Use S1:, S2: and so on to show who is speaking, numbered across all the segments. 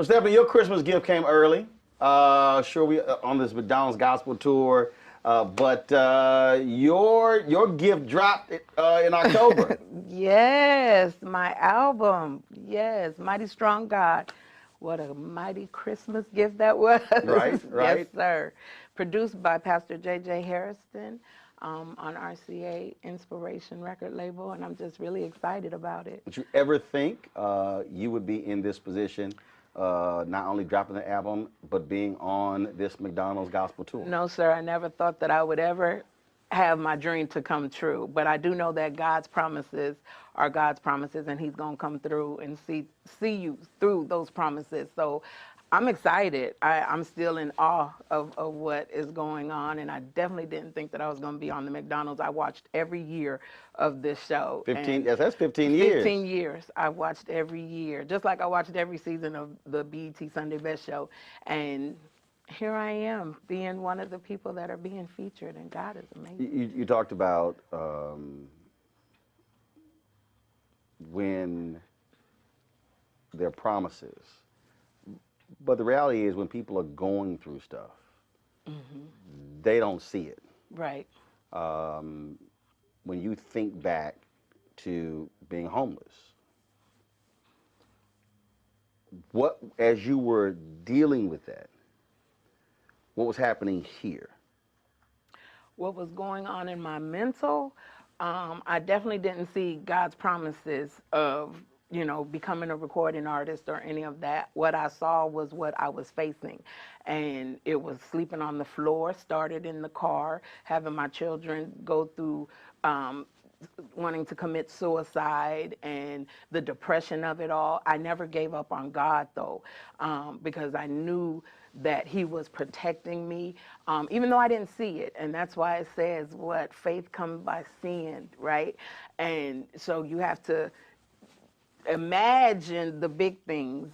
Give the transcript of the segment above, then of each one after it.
S1: So Stephanie, your Christmas gift came early. Sure, we on this McDonald's gospel tour, but your gift dropped in October.
S2: Yes, my album. Yes, Mighty Strong God. What a mighty Christmas gift that was.
S1: Right,
S2: Yes,
S1: right.
S2: sir. Produced by Pastor J.J. Harrison on RCA Inspiration record label, and I'm just really excited about it.
S1: Did you ever think you would be in this position, not only dropping the album, but being on this McDonald's gospel tour?
S2: No, sir, I never thought that I would ever have my dream to come true. But I do know that God's promises are God's promises, and He's going to come through and see you through those promises. So I'm excited. I'm still in awe of what is going on, and I definitely didn't think that I was going to be on the McDonald's. I watched every year of this show.
S1: 15, yes, that's 15 years.
S2: 15 years. I watched every year, just like I watched every season of the BET Sunday Best Show. And here I am being one of the people that are being featured, and God is amazing.
S1: You talked about when there are promises, but the reality is when people are going through stuff, they don't see it.
S2: Right.
S1: When you think back to being homeless, what, as you were dealing with that, what was happening here?
S2: What was going on in my mental, I definitely didn't see God's promises of, becoming a recording artist or any of that. What I saw was what I was facing. And it was sleeping on the floor, started in the car, having my children go through wanting to commit suicide and the depression of it all. I never gave up on God, though, because I knew that He was protecting me, even though I didn't see it. And that's why it says, what, faith comes by seeing, right? And so you have to imagine the big things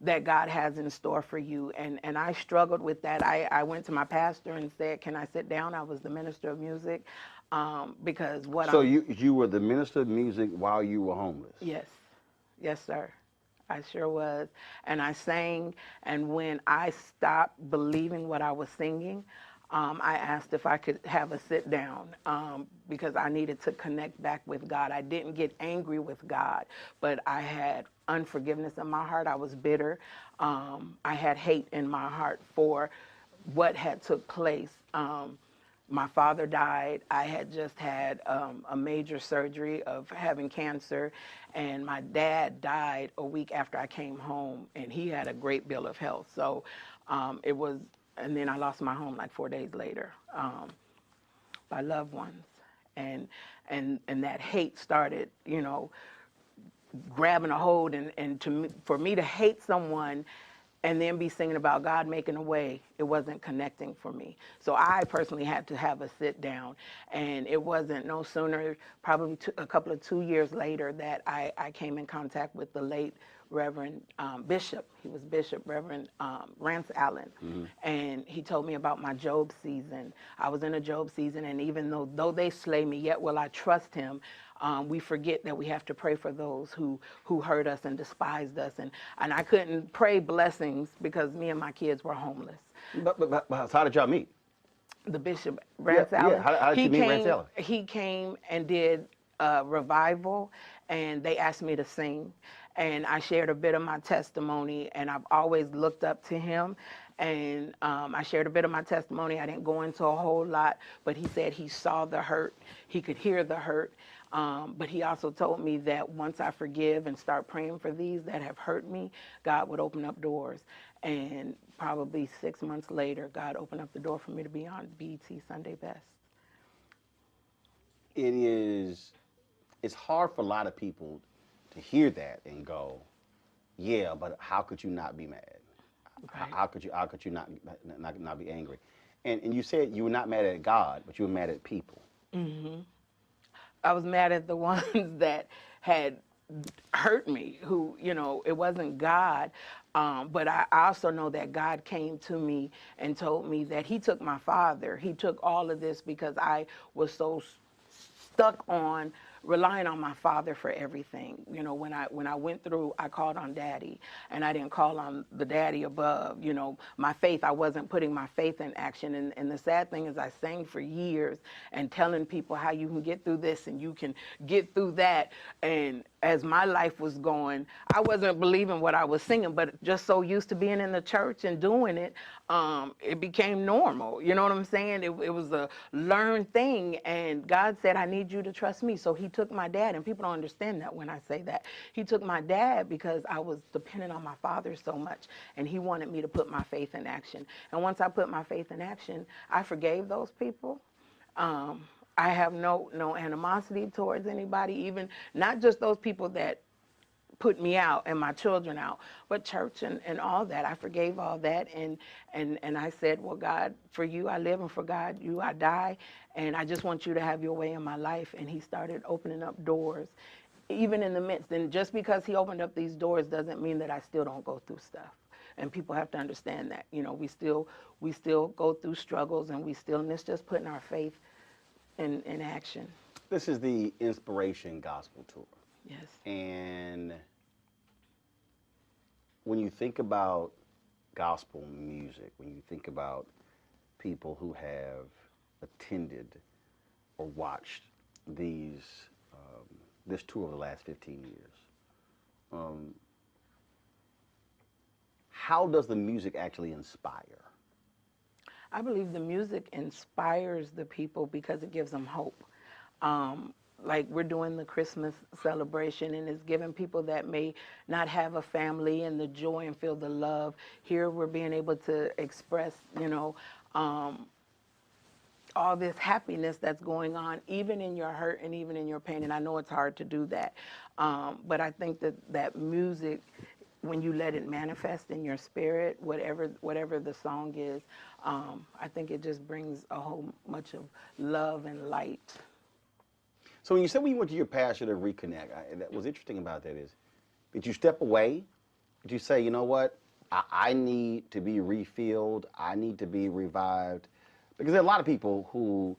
S2: that God has in store for you. And I struggled with that. I went to my pastor and said, can I sit down? I was the minister of music, because what
S1: So you were the minister of music while you were homeless?
S2: Yes. Yes, sir. I sure was. And I sang, and when I stopped believing what I was singing, I asked if I could have a sit down, because I needed to connect back with God. I didn't get angry with God, but I had unforgiveness in my heart. I was bitter. I had hate in my heart for what had took place. My father died. I had just had a major surgery of having cancer, and my dad died a week after I came home, and he had a great bill of health. So it was, and then I lost my home like 4 days later by loved ones, and that hate started, grabbing a hold, and for me to hate someone and then be singing about God making a way, it wasn't connecting for me. So I personally had to have a sit down, and it wasn't no sooner, probably a couple of 2 years later, that I came in contact with the late Reverend Bishop. He was Bishop Reverend Rance Allen, and he told me about my Job season. I was in a Job season, and even though they slay me, yet will I trust him. We forget that we have to pray for those who hurt us and despised us. And I couldn't pray blessings because me and my kids were homeless.
S1: But how did y'all meet?
S2: The Bishop, Rance Allen.
S1: Yeah. How did you meet Rance Allen?
S2: He came and did a revival, and they asked me to sing. And I shared a bit of my testimony, and I've always looked up to him. And I shared a bit of my testimony. I didn't go into a whole lot, but he said he saw the hurt. He could hear the hurt. But he also told me that once I forgive and start praying for these that have hurt me, God would open up doors. And probably 6 months later, God opened up the door for me to be on BET Sunday Best.
S1: It's hard for a lot of people to hear that and go, yeah, but how could you not be mad?
S2: Right.
S1: How could you not be angry? And you said you were not mad at God, but you were mad at people.
S2: Mm-hmm. I was mad at the ones that had hurt me, who, it wasn't God. But I also know that God came to me and told me that he took my father. He took all of this because I was so stuck on relying on my father for everything. You know, when I went through, I called on Daddy, and I didn't call on the daddy above. You know, my faith, I wasn't putting my faith in action. And the sad thing is, I sang for years and telling people how you can get through this and you can get through that. And as my life was going, I wasn't believing what I was singing, but just so used to being in the church and doing it, it became normal. You know what I'm saying? It was a learned thing, and God said, I need you to trust me. So he took my dad, and people don't understand that when I say that. He took my dad because I was dependent on my father so much, and he wanted me to put my faith in action. And once I put my faith in action, I forgave those people. I have no animosity towards anybody, even not just those people that put me out and my children out, but church and all that. I forgave all that, and I said, well, God, for you I live, and for God you I die, and I just want you to have your way in my life. And he started opening up doors, even in the midst. And just because he opened up these doors doesn't mean that I still don't go through stuff. And people have to understand that. You know, we still go through struggles, and it's just putting our faith in action.
S1: This is the Inspiration Gospel Tour.
S2: Yes.
S1: And when you think about gospel music, when you think about people who have attended or watched this tour over the last 15 years, how does the music actually inspire?
S2: I believe the music inspires the people because it gives them hope. Like we're doing the Christmas celebration, and it's giving people that may not have a family and the joy and feel the love. Here we're being able to express, you know, all this happiness that's going on, even in your hurt and even in your pain. And I know it's hard to do that. But I think that music, when you let it manifest in your spirit, whatever the song is, I think it just brings a whole much of love and light.
S1: So when you said when you went to your pastor to reconnect, that was interesting about that is, did you step away? Did you say, you know what, I need to be refilled, I need to be revived? Because there are a lot of people who,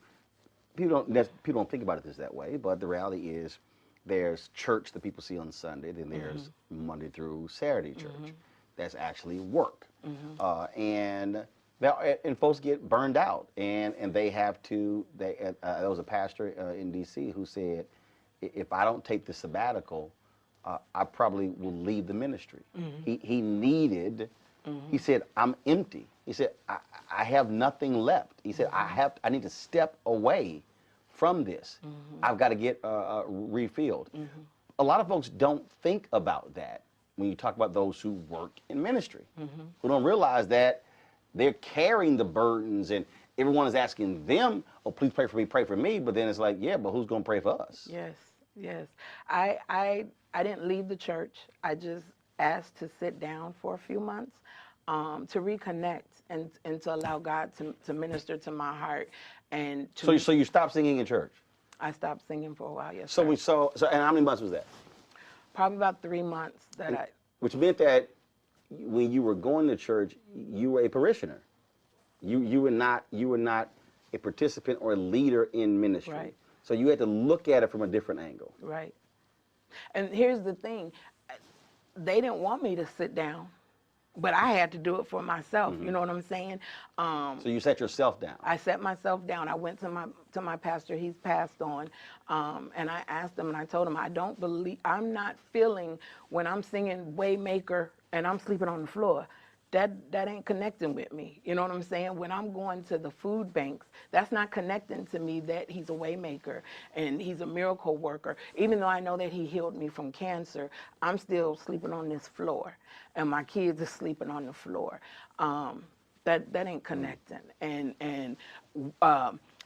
S1: people don't think about it that way, but the reality is there's church that people see on Sunday, then there's Monday through Saturday church. That's actually work. And folks get burned out, and they have to. There was a pastor in D.C. who said, "If I don't take the sabbatical, I probably will leave the ministry." He needed. He said, "I'm empty." He said, "I have nothing left." He said, "I need to step away from this. I've got to get refilled." A lot of folks don't think about that when you talk about those who work in ministry, who don't realize that they're carrying the burdens, and everyone is asking them, "Oh, please pray for me." But then it's like, yeah, but who's going to pray for us?
S2: Yes, yes. I didn't leave the church. I just asked to sit down for a few months to reconnect and to allow God to minister to my heart. And
S1: So you stopped singing in church?
S2: I stopped singing for a while, yes.
S1: So
S2: sir.
S1: And how many months was that?
S2: Probably about 3 months
S1: Which meant that when you were going to church, you were a parishioner. You were not a participant or a leader in ministry.
S2: Right.
S1: So you had to look at it from a different angle.
S2: Right. And here's the thing. They didn't want me to sit down, but I had to do it for myself. You know what I'm saying?
S1: So you set yourself down.
S2: I set myself down. I went to my pastor. He's passed on. And I asked him, and I told him, I'm not feeling when I'm singing Waymaker and I'm sleeping on the floor. That ain't connecting with me. You know what I'm saying? When I'm going to the food banks, that's not connecting to me that he's a way maker and he's a miracle worker. Even though I know that he healed me from cancer, I'm still sleeping on this floor, and my kids are sleeping on the floor. That ain't connecting. And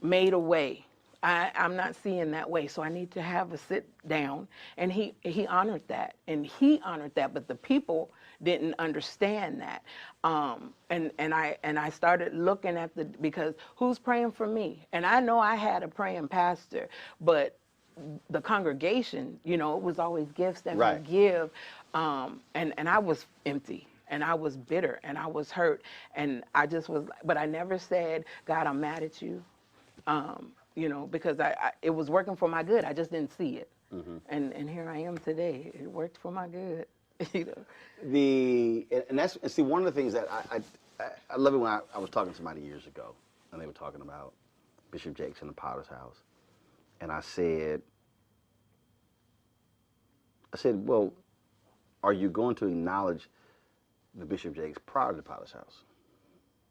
S2: made a way. I'm not seeing that way, so I need to have a sit down. And he honored that, but the people didn't understand that. And I started looking at because who's praying for me? And I know I had a praying pastor, but the congregation, it was always gifts that we give. And I was empty. And I was bitter, and I was hurt, and I just was, but I never said, God, I'm mad at you. because it was working for my good. I just didn't see it. And here I am today. It worked for my good.
S1: And see, one of the things that I love it when I was talking to somebody years ago, and they were talking about Bishop Jakes in the Potter's house, and I said, well, are you going to acknowledge the Bishop Jakes prior to the Potter's house,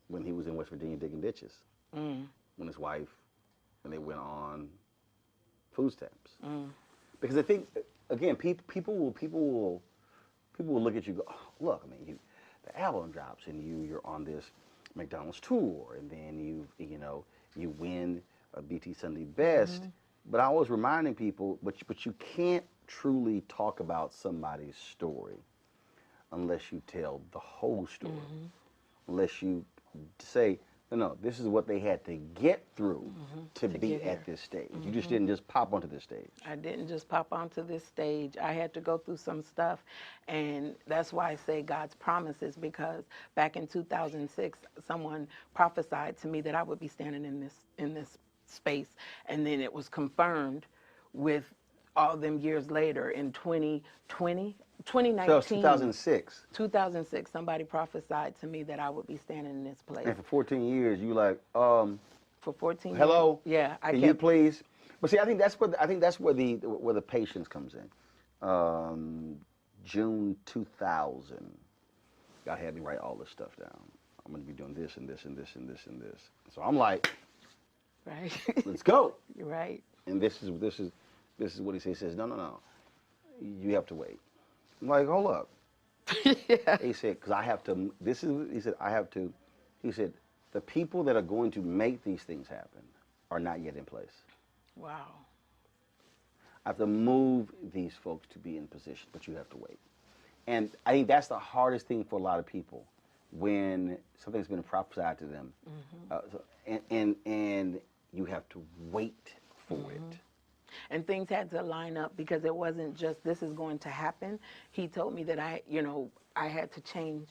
S1: when he was in West Virginia digging ditches, when his wife and they went on food stamps? Because I think, again, people will look at you and go, oh, look, I mean, the album drops and you're on this McDonald's tour, and then you win a BT Sunday Best. But I was reminding people, but you can't truly talk about somebody's story unless you tell the whole story. Unless you say, no, this is what they had to get through to be at this stage. You just didn't just pop onto this stage.
S2: I didn't just pop onto this stage. I had to go through some stuff, and that's why I say God's promises, because back in 2006, someone prophesied to me that I would be standing in this space, and then it was confirmed with all them years later in 2019.
S1: So 2006.
S2: 2006, somebody prophesied to me that I would be standing in this place.
S1: And for 14 years, you like,
S2: For 14
S1: hello,
S2: years. Yeah,
S1: can you please? But see, I think that's where the patience comes in. June 2000, God had me write all this stuff down. I'm going to be doing this and this and this and this and this. So I'm like,
S2: right,
S1: let's go.
S2: You're right.
S1: And this is what he says. He says, no, you have to wait. I'm like, hold up.
S2: Yeah.
S1: He said, because I have to. He said, the people that are going to make these things happen are not yet in place.
S2: Wow.
S1: I have to move these folks to be in position, but you have to wait. And I think that's the hardest thing for a lot of people, when something's been prophesied to them, and you have to wait for it.
S2: And things had to line up, because it wasn't just this is going to happen. He told me that I had to change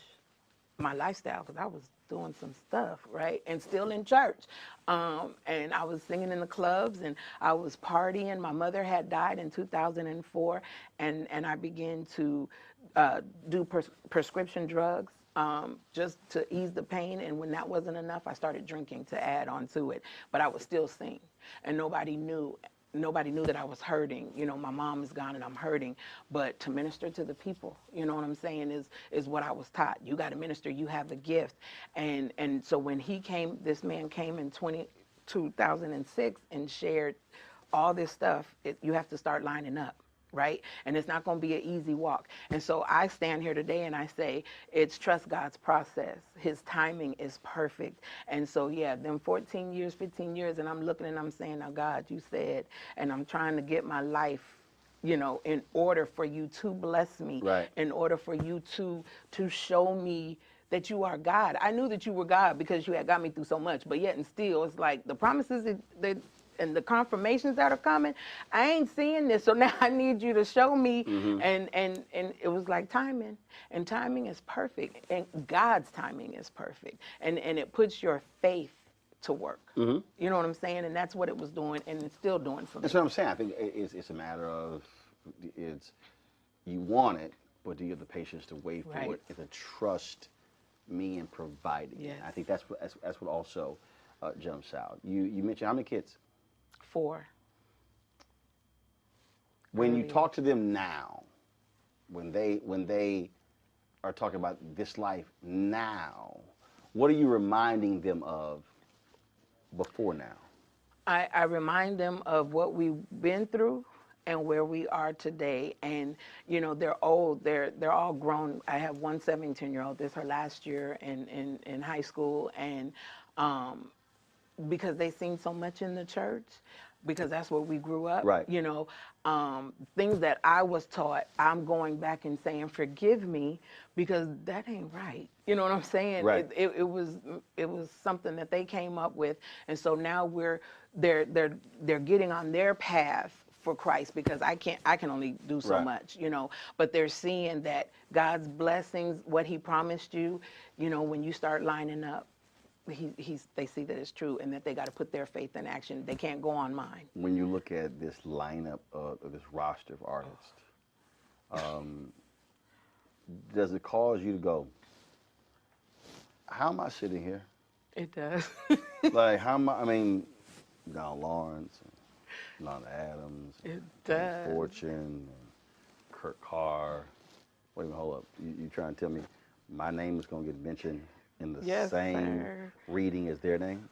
S2: my lifestyle, because I was doing some stuff, right? And still in church. And I was singing in the clubs, and I was partying. My mother had died in 2004, and I began to do prescription drugs just to ease the pain. And when that wasn't enough, I started drinking to add on to it. But I would still sing, and nobody knew that I was hurting. My mom is gone and I'm hurting, but to minister to the people, you know what I'm saying, is what I was taught. You got to minister, you have a gift. And so when this man came in 2006 and shared all this stuff, you have to start lining up. Right? And it's not going to be an easy walk. And so I stand here today and I say, it's trust God's process. His timing is perfect. And so, yeah, them 14 years, 15 years, and I'm looking and I'm saying, now, God, you said, and I'm trying to get my life, in order for you to bless me,
S1: right,
S2: in order for you to show me that you are God. I knew that you were God because you had got me through so much, but yet and still, it's like the promises that and the confirmations that are coming, I ain't seeing this. So now I need you to show me. And it was like timing. And timing is perfect. And God's timing is perfect. And it puts your faith to work. You know what I'm saying? And that's what it was doing, and it's still doing for me.
S1: That's what I'm saying. I think it's a matter of, you want it, but do you have the patience to wait for it? It's a trust me in providing it. I think that's what also jumps out. You mentioned how many kids?
S2: 4.
S1: When you talk to them now, when they are talking about this life now, what are you reminding them of before now?
S2: I remind them of what we've been through and where we are today. And, they're old. They're all grown. I have one 17-year-old. This is her last year in high school. And because they've seen so much in the church, because that's where we grew up.
S1: Right.
S2: Things that I was taught, I'm going back and saying, forgive me, because that ain't right. You know what I'm saying?
S1: Right.
S2: It was something that they came up with, and so now they're getting on their path for Christ, because I can only do so much, but they're seeing that God's blessings, what he promised you, when you start lining up, they see that it's true and that they got to put their faith in action. They can't go on mine.
S1: When you look at this lineup of this roster of artists, does it cause you to go, how am I sitting here?
S2: It does.
S1: Like, how am I mean, John Lawrence, and Yolanda Adams,
S2: It
S1: and
S2: does.
S1: Fortune, and Carr. Wait a minute, hold up. You trying to tell me my name is going to get mentioned in the
S2: Yes,
S1: same
S2: sir.
S1: reading as their names?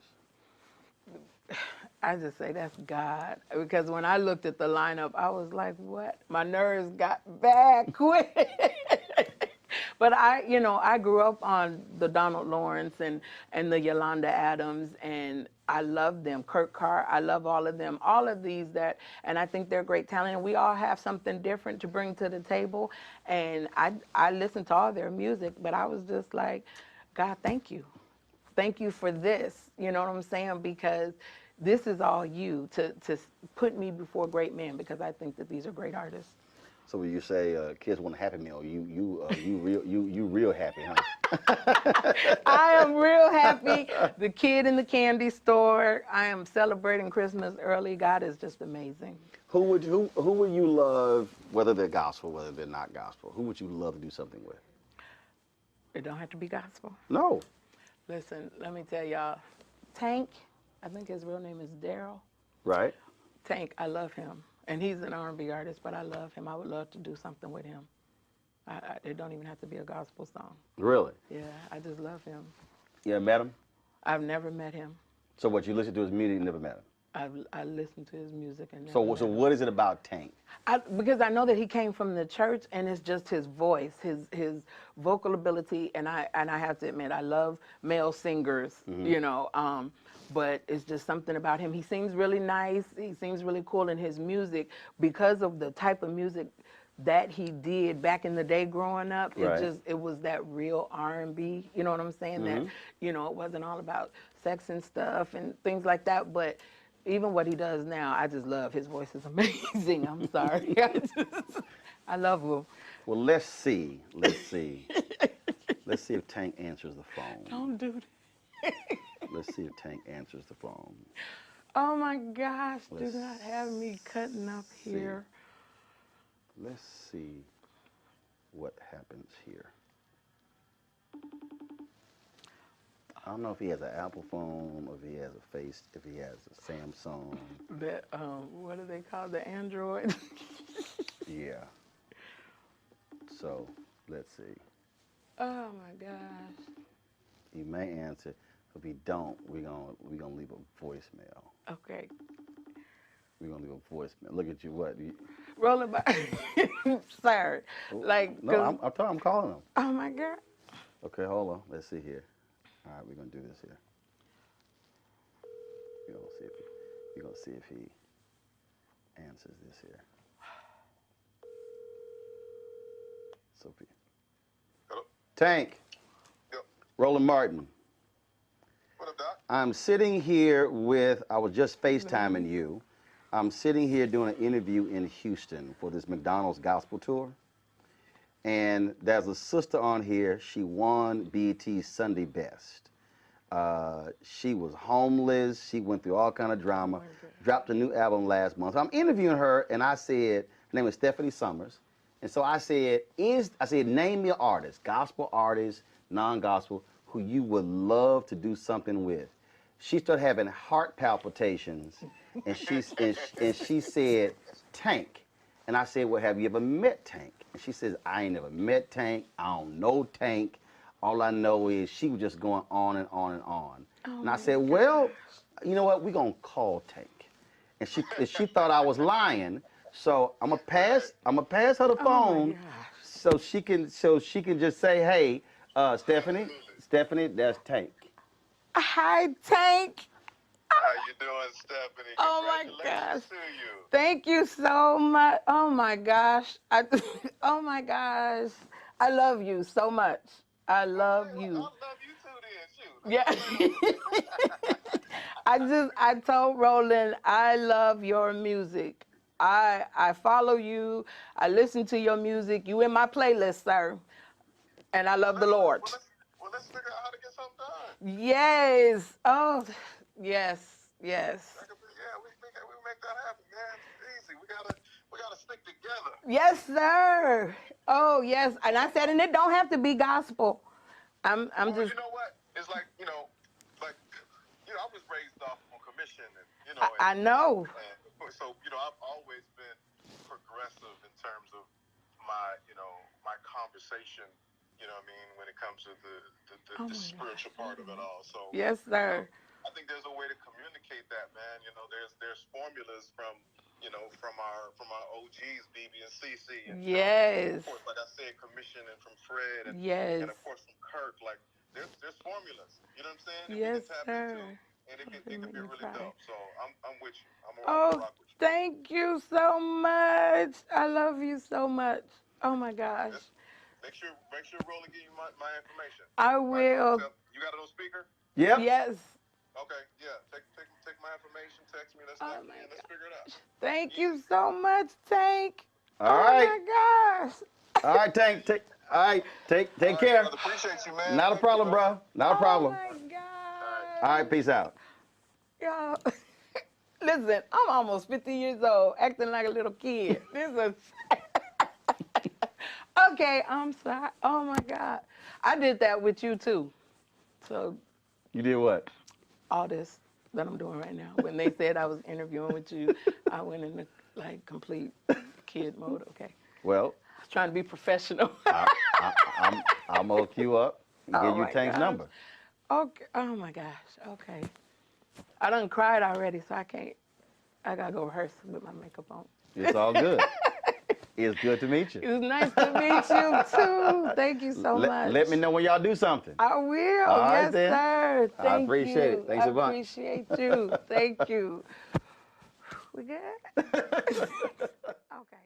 S2: I just say that's God. Because when I looked at the lineup, I was like, what? My nerves got bad quick. But I grew up on the Donald Lawrence and the Yolanda Adams, and I love them. Carr, I love all of them. All of these and I think they're great talent. And we all have something different to bring to the table. And I listen to all their music, but I was just like, God, thank you. Thank you for this. You know what I'm saying? Because this is all you to put me before great men, because I think that these are great artists.
S1: So when you say kids want a Happy Meal, you real happy, huh?
S2: I am real happy. The kid in the candy store. I am celebrating Christmas early. God is just amazing.
S1: Who would you love, whether they're gospel, whether they're not gospel? Who would you love to do something with?
S2: It don't have to be gospel.
S1: No.
S2: Listen, let me tell y'all. Tank, I think his real name is Daryl.
S1: Right.
S2: Tank, I love him. And he's an R&B artist, but I love him. I would love to do something with him. It don't even have to be a gospel song.
S1: Really?
S2: Yeah, I just love him.
S1: You ever met him?
S2: I've never met him.
S1: So what, you listen to his music and never met him?
S2: I listened to his music and never
S1: So
S2: met him.
S1: what is it about Tank?
S2: Because I know that he came from the church, and it's just his voice, his vocal ability, and I have to admit, I love male singers, but it's just something about him. He seems really nice. He seems really cool in his music because of the type of music that he did back in the day growing up.
S1: Right.
S2: It was that real R&B, you know what I'm saying? That, it wasn't all about sex and stuff and things like that, but even what he does now, I just love. His voice is amazing. I'm sorry. I love him.
S1: Well, let's see. Let's see if Tank answers the phone.
S2: Don't do that.
S1: Let's see if Tank answers the phone.
S2: Oh my gosh,
S1: Let's
S2: do not have me cutting up here.
S1: Let's see what happens here. I don't know if he has an Apple phone, or if he has if he has a Samsung.
S2: That what do they call the Android?
S1: Yeah. So let's see.
S2: Oh my gosh.
S1: He may answer. If he don't, we're gonna leave a voicemail.
S2: Okay.
S1: We're gonna leave a voicemail. Look at you. What?
S2: Rolling by. Sorry. Like.
S1: No, I'm calling him.
S2: Oh my God.
S1: Okay, hold on. Let's see here. All right, we're gonna do this here. We're gonna see if he answers this here. Sophie.
S3: Hello?
S1: Tank.
S3: Yep.
S1: Roland Martin.
S3: What up, Doc?
S1: I'm sitting here I was just FaceTiming you. I'm sitting here doing an interview in Houston for this McDonald's gospel tour. And there's a sister on here. She won BET's Sunday Best. She was homeless. She went through all kind of drama. Dropped a new album last month. So I'm interviewing her, and I said, her name is Stephanie Summers. And so I said, name me an artist, gospel artist, non-gospel, who you would love to do something with. She started having heart palpitations, and she said, Tank. And I said, well, have you ever met Tank? And she says, I ain't never met Tank. I don't know Tank. All I know is she was just going on and on and on.
S2: Oh
S1: and I said, well, you know what? We're going to call Tank. And she thought I was lying. So I'm gonna pass her the phone so she can just say, hey, Stephanie, that's Tank.
S2: Hi, Tank.
S3: How you doing, Stephanie?
S2: Oh my
S3: Congratulations
S2: gosh.
S3: to you.
S2: Thank you so much. Oh my gosh. Oh my gosh. I love you so much. I love
S3: I
S2: you.
S3: love you too, then. Shoot.
S2: Yeah. I told Roland, I love your music. I follow you. I listen to your music. You in my playlist, sir. And I love the Lord.
S3: Well, let's figure out how to get something done.
S2: Yes. Oh, yes. Yes.
S3: Yeah, we make that happen, man. It's easy. We gotta stick together.
S2: Yes, sir. Oh, yes. And I said, and it don't have to be gospel. I'm
S3: Well,
S2: just.
S3: you know what? It's like, I was raised off on commission, and
S2: I know.
S3: so I've always been progressive in terms of my my conversation. You know what I mean, when it comes to the spiritual part of it all. So
S2: Yes, sir.
S3: I think there's a way to communicate that, man. There's formulas from our OGs, BB and CC, and
S2: Yes.
S3: of course, like I said, commission, and from Fred, and
S2: Yes.
S3: of course from Kirk. Like there's formulas. You know what I'm saying? That
S2: Yes,
S3: we can tap
S2: sir.
S3: into, and it can be really dope. So I'm with you. I'm
S2: Oh,
S3: rock with you.
S2: thank you so much. I love you so much. Oh my gosh.
S3: Make sure Roland give you my information.
S2: I will.
S3: You got it on speaker?
S1: Yep.
S2: Yes.
S3: Okay, yeah. Take my information, text me, let's figure it out.
S2: Thank you so much, Tank.
S1: All right.
S2: Oh my gosh.
S1: All right, Tank. Take care.
S3: Brother, appreciate you, man.
S1: Not a problem, bro. Not a problem.
S2: Oh my gosh.
S1: All right, peace out.
S2: Yo. Listen, I'm almost 50 years old, acting like a little kid. This is okay, I'm sorry. Oh my God. I did that with you too. So
S1: You did what?
S2: all this that I'm doing right now. When they said I was interviewing with you, I went into like complete kid mode, okay?
S1: Well,
S2: I was trying to be professional.
S1: I'm gonna hook you up and
S2: Oh
S1: give you
S2: my
S1: Tank's
S2: gosh.
S1: number.
S2: Okay. Oh my gosh. Okay. I done cried already, so I can't. I gotta go rehearse with my makeup on.
S1: It's all good. It's good to meet
S2: It
S1: you.
S2: was nice to meet you too. Thank you so much.
S1: Let me know when y'all do something.
S2: I will.
S1: All right,
S2: Yes,
S1: then.
S2: sir.
S1: I
S2: Thank
S1: appreciate
S2: you.
S1: it. Thanks a bunch.
S2: I appreciate you. Thank you. We good? Okay.